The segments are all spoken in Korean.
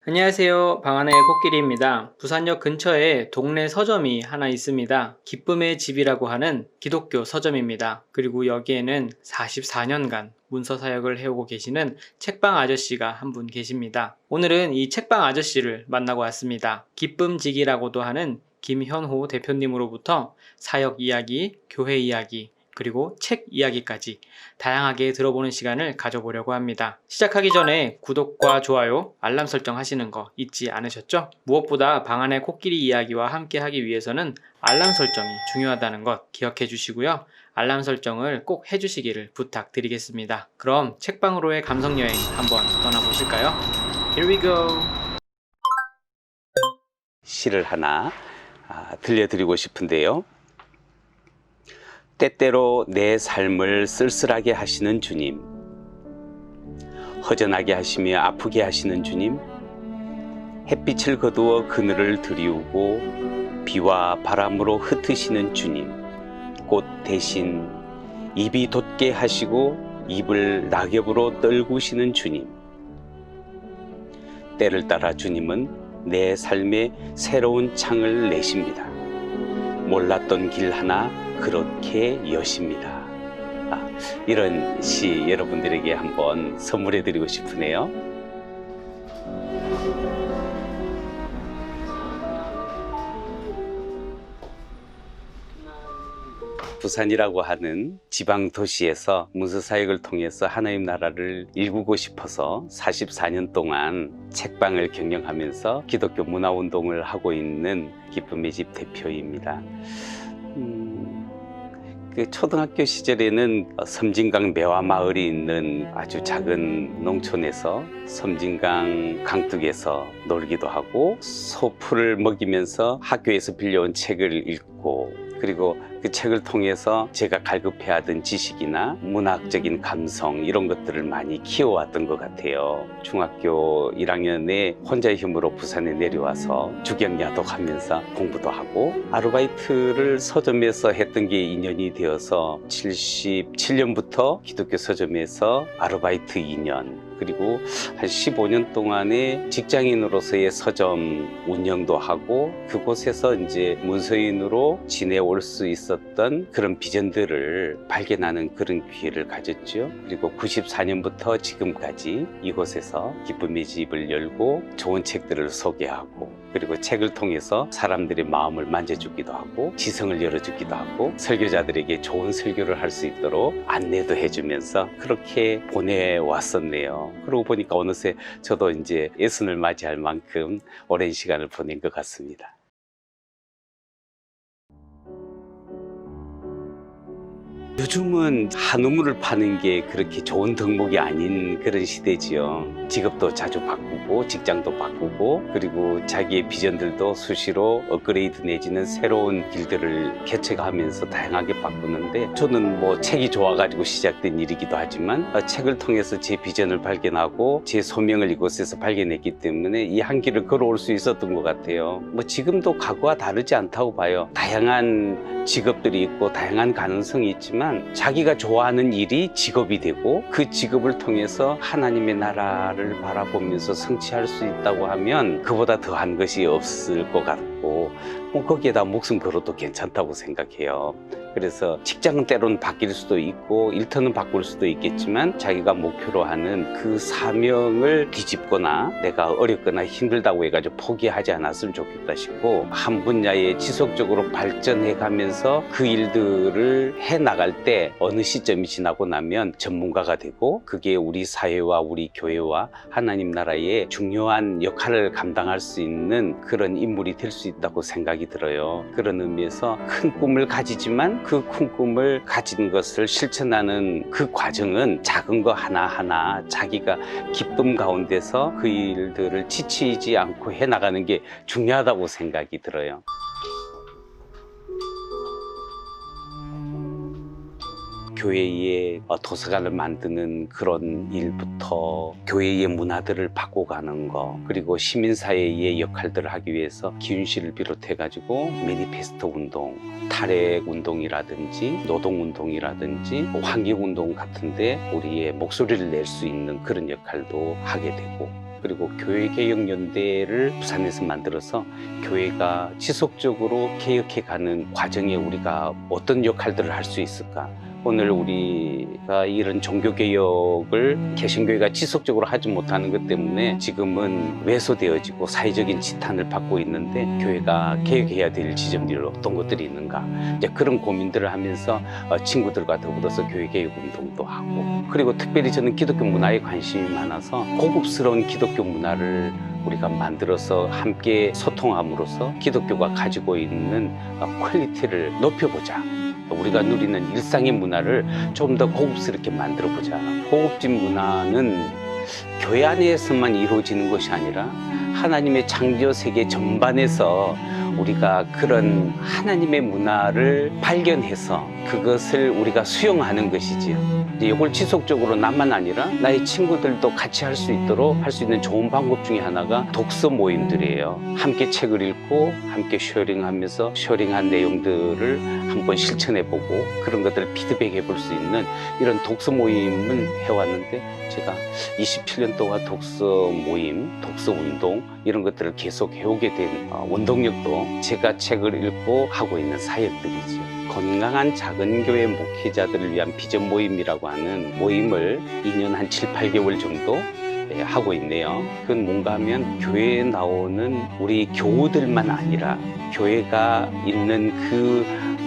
안녕하세요. 방안의 코끼리입니다. 부산역 근처에 동네 서점이 하나 있습니다. 기쁨의 집이라고 하는 기독교 서점입니다. 그리고 여기에는 44년간 문서 사역을 해오고 계시는 책방 아저씨가 한 분 계십니다. 오늘은 이 책방 아저씨를 만나고 왔습니다. 기쁨직이라고도 하는 김현호 대표님으로부터 사역 이야기, 교회 이야기, 그리고 책 이야기까지 다양하게 들어보는 시간을 가져보려고 합니다. 시작하기 전에 구독과 좋아요, 알람 설정 하시는 거 잊지 않으셨죠? 무엇보다 방안의 코끼리 이야기와 함께 하기 위해서는 알람 설정이 중요하다는 것 기억해 주시고요. 알람 설정을 꼭 해주시기를 부탁드리겠습니다. 그럼 책방으로의 감성여행 한번 떠나보실까요? Here we go! 시를 하나 들려드리고 싶은데요. 때때로 내 삶을 쓸쓸하게 하시는 주님, 허전하게 하시며 아프게 하시는 주님, 햇빛을 거두어 그늘을 드리우고 비와 바람으로 흩으시는 주님, 꽃 대신 입이 돋게 하시고 입을 낙엽으로 떨구시는 주님, 때를 따라 주님은 내 삶에 새로운 창을 내십니다. 몰랐던 길 하나 그렇게 여십니다. 이런 시 여러분들에게 한번 선물해 드리고 싶으네요. 부산이라고 하는 지방 도시에서 문서 사역을 통해서 하나님 나라를 일구고 싶어서 44년 동안 책방을 경영하면서 기독교 문화 운동을 하고 있는 기쁨의 집 대표입니다. 그 초등학교 시절에는 섬진강 매화 마을이 있는 아주 작은 농촌에서 섬진강 강둑에서 놀기도 하고 소풀을 먹이면서 학교에서 빌려온 책을 읽고, 그리고 그 책을 통해서 제가 갈급해하던 지식이나 문학적인 감성 이런 것들을 많이 키워왔던 것 같아요. 중학교 1학년에 혼자의 힘으로 부산에 내려와서 주경야독하면서 공부도 하고 아르바이트를 서점에서 했던 게 인연이 되어서 77년부터 기독교 서점에서 아르바이트 2년, 그리고 한 15년 동안의 직장인으로서의 서점 운영도 하고 그곳에서 이제 문서인으로 지내올 수 있었던 그런 비전들을 발견하는 그런 기회를 가졌죠. 그리고 94년부터 지금까지 이곳에서 기쁨의 집을 열고 좋은 책들을 소개하고, 그리고 책을 통해서 사람들의 마음을 만져주기도 하고 지성을 열어주기도 하고 설교자들에게 좋은 설교를 할 수 있도록 안내도 해주면서 그렇게 보내왔었네요. 그러고 보니까 어느새 저도 이제 예순을 맞이할 만큼 오랜 시간을 보낸 것 같습니다. 요즘은 한우물을 파는 게 그렇게 좋은 덕목이 아닌 그런 시대지요. 직업도 자주 바꾸고 직장도 바꾸고, 그리고 자기의 비전들도 수시로 업그레이드 내지는 새로운 길들을 개척하면서 다양하게 바꾸는데, 저는 뭐 책이 좋아가지고 시작된 일이기도 하지만 책을 통해서 제 비전을 발견하고 제 소명을 이곳에서 발견했기 때문에 이 한 길을 걸어올 수 있었던 것 같아요. 뭐 지금도 과거와 다르지 않다고 봐요. 다양한 직업들이 있고 다양한 가능성이 있지만 자기가 좋아하는 일이 직업이 되고 그 직업을 통해서 하나님의 나라를 바라보면서 성취할 수 있다고 하면 그보다 더한 것이 없을 것 같고, 뭐 거기에다 목숨 걸어도 괜찮다고 생각해요. 그래서 직장은 때로는 바뀔 수도 있고 일터는 바꿀 수도 있겠지만 자기가 목표로 하는 그 사명을 뒤집거나 내가 어렵거나 힘들다고 해가지고 포기하지 않았으면 좋겠다 싶고, 한 분야에 지속적으로 발전해 가면서 그 일들을 해 나갈 때 어느 시점이 지나고 나면 전문가가 되고 그게 우리 사회와 우리 교회와 하나님 나라의 중요한 역할을 감당할 수 있는 그런 인물이 될 수 있다고 생각이 들어요. 그런 의미에서 큰 꿈을 가지지만 그 큰 꿈을 가진 것을 실천하는 그 과정은 작은 거 하나하나 자기가 기쁨 가운데서 그 일들을 지치지 않고 해나가는 게 중요하다고 생각이 들어요. 교회의 도서관을 만드는 그런 일부터 교회의 문화들을 바꿔가는 거, 그리고 시민사회의 역할들을 하기 위해서 기윤씨를 비롯해 가지고 매니페스토 운동, 탈핵 운동이라든지 노동 운동이라든지 환경 운동 같은데 우리의 목소리를 낼 수 있는 그런 역할도 하게 되고, 그리고 교회개혁연대를 부산에서 만들어서 교회가 지속적으로 개혁해가는 과정에 우리가 어떤 역할들을 할 수 있을까? 오늘 우리가 이런 종교개혁을 개신교회가 지속적으로 하지 못하는 것 때문에 지금은 왜소되어지고 사회적인 지탄을 받고 있는데 교회가 개혁해야 될 지점들이 어떤 것들이 있는가, 이제 그런 고민들을 하면서 친구들과 더불어서 교회개혁 운동도 하고, 그리고 특별히 저는 기독교 문화에 관심이 많아서 고급스러운 기독교 문화를 우리가 만들어서 함께 소통함으로써 기독교가 가지고 있는 퀄리티를 높여보자. 우리가 누리는 일상의 문화를 좀 더 고급스럽게 만들어보자. 고급진 문화는 교회 안에서만 이루어지는 것이 아니라 하나님의 창조 세계 전반에서 우리가 그런 하나님의 문화를 발견해서 그것을 우리가 수용하는 것이지요. 이걸 지속적으로 나만 아니라 나의 친구들도 같이 할 수 있도록 할 수 있는 좋은 방법 중에 하나가 독서 모임들이에요. 함께 책을 읽고 함께 쉐어링하면서 쉐어링한 내용들을 한번 실천해보고 그런 것들을 피드백해 볼 수 있는 이런 독서 모임을 해왔는데, 제가 27년 동안 독서 모임, 독서 운동 이런 것들을 계속 해오게 된 원동력도 제가 책을 읽고 하고 있는 사역들이지요. 건강한 작은 교회 목회자들을 위한 비전 모임이라고 하는 모임을 2년 한 7, 8개월 정도 하고 있네요. 그건 뭔가 하면 교회에 나오는 우리 교우들만 아니라 교회가 있는 그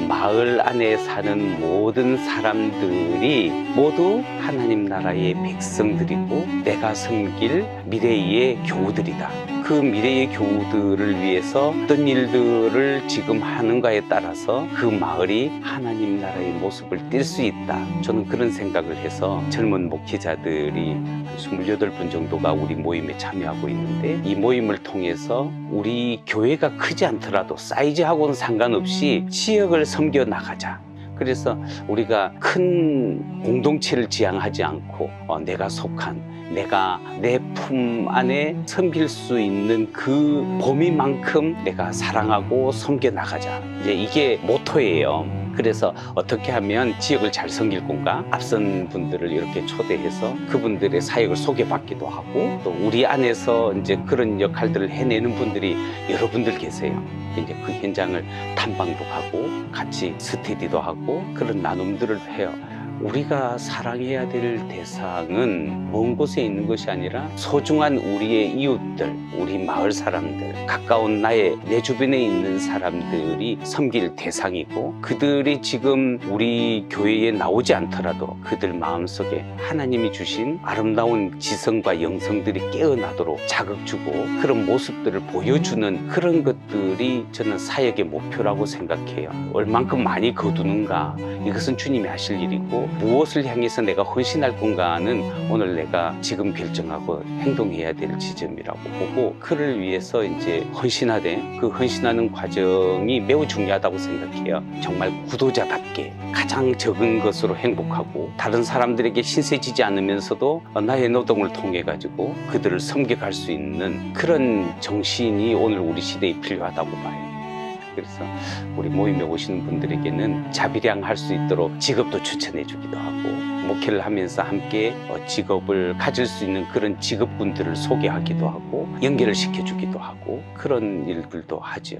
마을 안에 사는 모든 사람들이 모두 하나님 나라의 백성들이고 내가 섬길 미래의 교우들이다. 그 미래의 교우들을 위해서 어떤 일들을 지금 하는가에 따라서 그 마을이 하나님 나라의 모습을 띌 수 있다. 저는 그런 생각을 해서 젊은 목회자들이 한 28분 정도가 우리 모임에 참여하고 있는데, 이 모임을 통해서 우리 교회가 크지 않더라도 사이즈하고는 상관없이 지역을 섬겨 나가자. 그래서 우리가 큰 공동체를 지향하지 않고 내가 속한, 내가 내 품 안에 섬길 수 있는 그 범위만큼 내가 사랑하고 섬겨 나가자. 이제 이게 모토예요. 그래서 어떻게 하면 지역을 잘 섬길 건가? 앞선 분들을 이렇게 초대해서 그분들의 사역을 소개받기도 하고, 또 우리 안에서 이제 그런 역할들을 해내는 분들이 여러분들 계세요. 이제 그 현장을 탐방도 하고 같이 스터디도 하고 그런 나눔들을 해요. 우리가 사랑해야 될 대상은 먼 곳에 있는 것이 아니라 소중한 우리의 이웃들, 우리 마을 사람들, 가까운 내 주변에 있는 사람들이 섬길 대상이고, 그들이 지금 우리 교회에 나오지 않더라도 그들 마음속에 하나님이 주신 아름다운 지성과 영성들이 깨어나도록 자극 주고 그런 모습들을 보여주는 그런 것들이 저는 사역의 목표라고 생각해요. 얼만큼 많이 거두는가, 이것은 주님이 하실 일이고, 무엇을 향해서 내가 헌신할 건가는 오늘 내가 지금 결정하고 행동해야 될 지점이라고 보고, 그를 위해서 이제 헌신하되 그 헌신하는 과정이 매우 중요하다고 생각해요. 정말 구도자답게 가장 적은 것으로 행복하고 다른 사람들에게 신세지지 않으면서도 나의 노동을 통해 가지고 그들을 섬겨갈 수 있는 그런 정신이 오늘 우리 시대에 필요하다고 봐요. 그래서 우리 모임에 오시는 분들에게는 자비량할 수 있도록 직업도 추천해 주기도 하고, 목회를 하면서 함께 직업을 가질 수 있는 그런 직업군들을 소개하기도 하고 연결을 시켜주기도 하고 그런 일들도 하죠.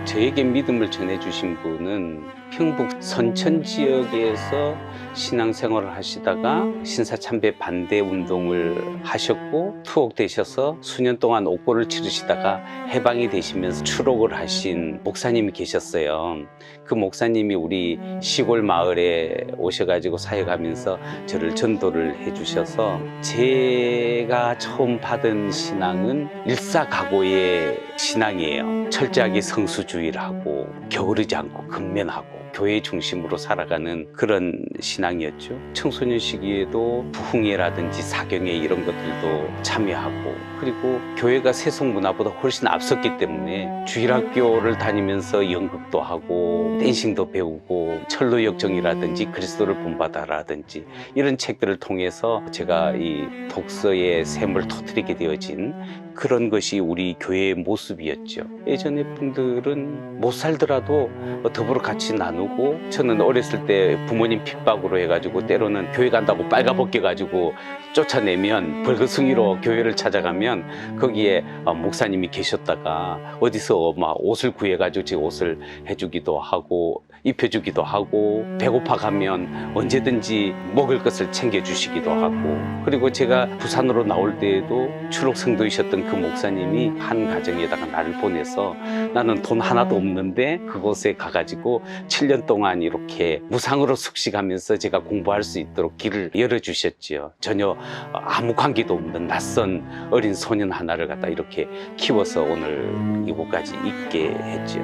저에게 믿음을 전해주신 분은 평북 선천 지역에서 신앙생활을 하시다가 신사참배 반대 운동을 하셨고 투옥되셔서 수년 동안 옥고를 치르시다가 해방이 되시면서 추록을 하신 목사님이 계셨어요. 그 목사님이 우리 시골 마을에 오셔가지고 사역하면서 저를 전도를 해주셔서 제가 처음 받은 신앙은 일사각오의 신앙이에요. 철저하게 성수주의를 하고 게으르지 않고 근면하고 교회 중심으로 살아가는 그런 신앙이었죠. 청소년 시기에도 부흥회라든지 사경회 이런 것들도 참여하고, 그리고 교회가 세속 문화보다 훨씬 앞섰기 때문에 주일학교를 다니면서 연극도 하고 댄싱도 배우고 철로 역정이라든지 그리스도를 본받아라든지 이런 책들을 통해서 제가 이 독서의 샘을 터뜨리게 되어진 그런 것이 우리 교회의 모습이었죠. 예전에 분들은 못 살더라도 더불어 같이 나누고, 저는 어렸을 때 부모님 핍박 총각으로 해가지고 때로는 교회 간다고 빨가벗겨가지고 쫓아내면 벌거숭이로 교회를 찾아가면 거기에 목사님이 계셨다가 어디서 막 옷을 구해가지고 제 옷을 해주기도 하고 입혀주기도 하고 배고파 가면 언제든지 먹을 것을 챙겨주시기도 하고, 그리고 제가 부산으로 나올 때에도 추록성도이셨던 그 목사님이 한 가정에다가 나를 보내서 나는 돈 하나도 없는데 그곳에 가가지고 7년 동안 이렇게 무상으로 숙식하면서 제가 공부할 수 있도록 길을 열어주셨지요. 전혀 아무 관계도 없는 낯선 어린 소년 하나를 갖다 이렇게 키워서 오늘 이곳까지 있게 했지요.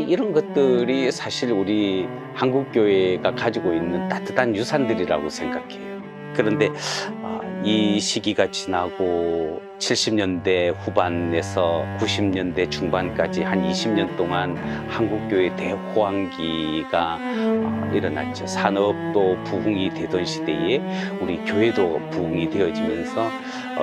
이런 것들이 사실 우리 한국교회가 가지고 있는 따뜻한 유산들이라고 생각해요. 그런데 이 시기가 지나고 70년대 후반에서 90년대 중반까지 한 20년 동안 한국교회 대호황기가 일어났죠. 산업도 부흥이 되던 시대에 우리 교회도 부흥이 되어지면서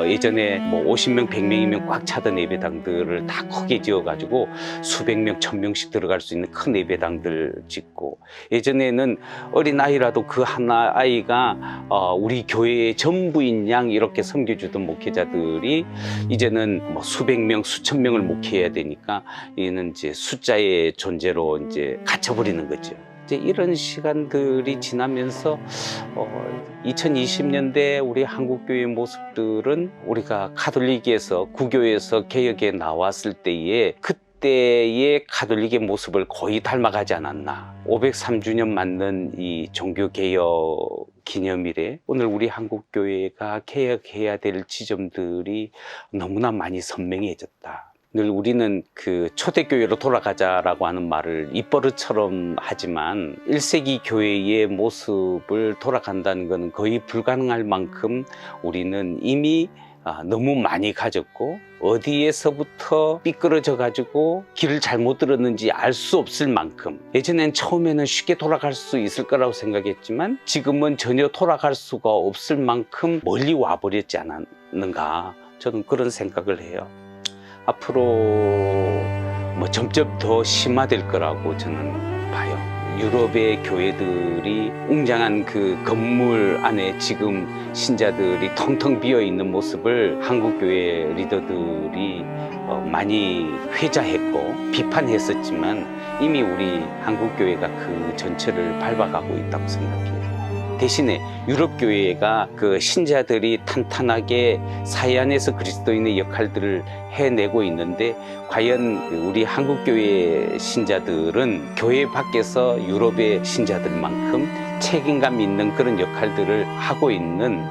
예전에 뭐 50명, 100명이면 꽉 차던 예배당들을 다 크게 지어가지고 수백 명, 1000명씩 들어갈 수 있는 큰 예배당들 짓고, 예전에는 어린아이라도 그 하나 아이가 우리 교회의 전부인 양 이렇게 섬겨주던 목회자들이 이제는 뭐 수백 명, 수천 명을 목회해야 되니까 이는 이제 숫자의 존재로 이제 갇혀버리는 거죠. 이제 이런 시간들이 지나면서 2020년대 우리 한국교회의 모습들은 우리가 카톨릭에서 구교에서 개혁에 나왔을 때에 그때의 카톨릭의 모습을 거의 닮아가지 않았나. 503주년 맞는 이 종교개혁 기념일에 오늘 우리 한국교회가 개혁해야 될 지점들이 너무나 많이 선명해졌다. 늘 우리는 그 초대교회로 돌아가자라고 하는 말을 입버릇처럼 하지만 1세기 교회의 모습을 돌아간다는 것은 거의 불가능할 만큼 우리는 이미 너무 많이 가졌고 어디에서부터 삐뚤어져 가지고 길을 잘못 들었는지 알 수 없을 만큼, 예전엔 처음에는 쉽게 돌아갈 수 있을 거라고 생각했지만 지금은 전혀 돌아갈 수가 없을 만큼 멀리 와버렸지 않았는가, 저는 그런 생각을 해요. 앞으로 뭐 점점 더 심화될 거라고 저는 봐요. 유럽의 교회들이 웅장한 그 건물 안에 지금 신자들이 텅텅 비어 있는 모습을 한국교회 리더들이 많이 회자했고 비판했었지만 이미 우리 한국교회가 그 전체를 밟아가고 있다고 생각해요. 대신에 유럽교회가 그 신자들이 탄탄하게 사회 안에서 그리스도인의 역할들을 해내고 있는데, 과연 우리 한국교회 신자들은 교회 밖에서 유럽의 신자들만큼 책임감 있는 그런 역할들을 하고 있는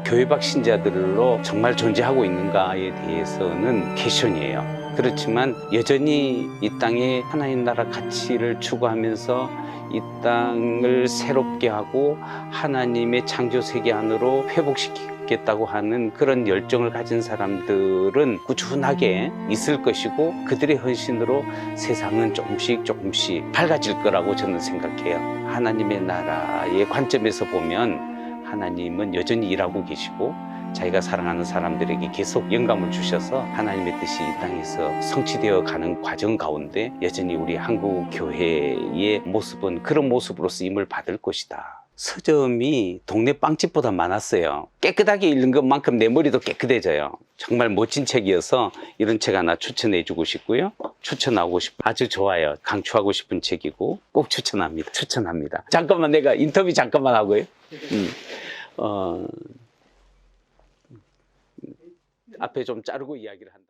교회 밖 신자들로 정말 존재하고 있는가에 대해서는 퀘스천이에요. 그렇지만 여전히 이 땅에 하나님 나라 가치를 추구하면서 이 땅을 새롭게 하고 하나님의 창조 세계 안으로 회복시키겠다고 하는 그런 열정을 가진 사람들은 꾸준하게 있을 것이고, 그들의 헌신으로 세상은 조금씩 밝아질 거라고 저는 생각해요. 하나님의 나라의 관점에서 보면 하나님은 여전히 일하고 계시고 자기가 사랑하는 사람들에게 계속 영감을 주셔서 하나님의 뜻이 이 땅에서 성취되어 가는 과정 가운데 여전히 우리 한국 교회의 모습은 그런 모습으로 쓰임을 받을 것이다. 서점이 동네 빵집보다 많았어요. 깨끗하게 읽는 것만큼 내 머리도 깨끗해져요. 정말 멋진 책이어서 이런 책 하나 추천해 주고 싶고요. 추천하고 싶어요. 아주 좋아요. 강추하고 싶은 책이고 꼭 추천합니다. 잠깐만, 내가 인터뷰 잠깐만 하고요. 앞에 좀 자르고 이야기를 한다.